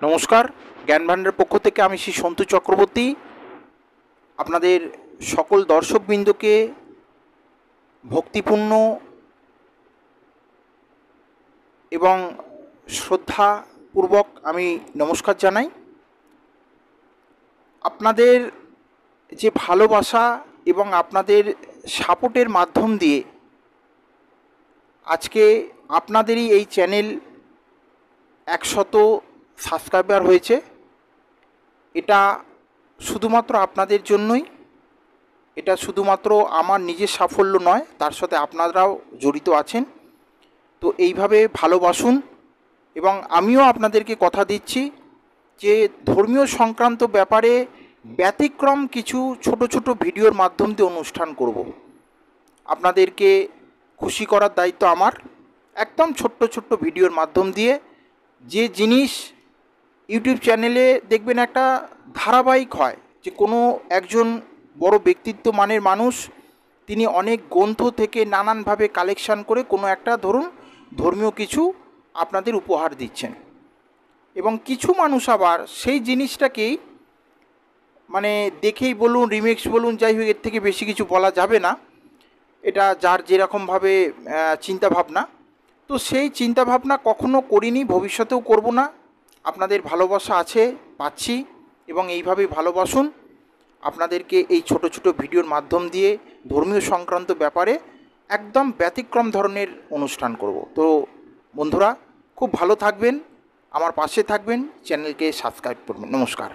নমস্কার, জ্ঞান ভাণ্ডারের পক্ষ থেকে আমি শ্রী সন্তু চক্রবর্তী আপনাদের সকল দর্শকবৃন্দকে ভক্তিপূর্ণ এবং শ্রদ্ধাপূর্বক আমি নমস্কার জানাই। আপনাদের যে ভালোবাসা এবং আপনাদের সাপোর্টের মাধ্যম দিয়ে আজকে আপনাদেরই এই চ্যানেল 100 সাবস্ক্রাইবার হয়েছে। এটা শুধুমাত্র আপনাদের জন্যই, এটা শুধুমাত্র আমার নিজের সাফল্য নয়, তার সাথে আপনারাও জড়িত আছেন। তো এইভাবে ভালোবাসুন এবং আমিও আপনাদেরকে কথা দিচ্ছি যে ধর্মীয় সংক্রান্ত ব্যাপারে ব্যতিক্রম কিছু ছোট ছোট ভিডিওর মাধ্যম দিয়ে অনুষ্ঠান করব। আপনাদেরকে খুশি করার দায়িত্ব আমার। একদম ছোট্ট ছোট্ট ভিডিওর মাধ্যম দিয়ে যে জিনিস ইউটিউব চ্যানেলে দেখবেন একটা ধারাবাহিক হয়, যে কোনো একজন বড় ব্যক্তিত্ব মানের মানুষ তিনি অনেক গ্রন্থ থেকে নানানভাবে কালেকশান করে কোনো একটা ধর্মীয় কিছু আপনাদের উপহার দিচ্ছেন, এবং কিছু মানুষ আবার সেই জিনিসটাকেই দেখেই বলুন, রিমিক্স বলুন, যাই হোক, এর থেকে বেশি কিছু বলা যাবে না, এটা যার যেরকমভাবে চিন্তাভাবনা। তো সেই চিন্তাভাবনা কখনো করিনি, ভবিষ্যতেও করব না। আপনাদের ভালোবাসা আছে, পাচ্ছি, এবং এইভাবেই ভালোবাসুন। আপনাদেরকে এই ছোট ছোট ভিডিওর মাধ্যম দিয়ে ধর্মীয় সংক্রান্ত ব্যাপারে একদম ব্যতিক্রম ধরনের অনুষ্ঠান করব। তো বন্ধুরা, খুব ভালো থাকবেন, আমার পাশে থাকবেন, চ্যানেলকে সাবস্ক্রাইব করবেন। নমস্কার।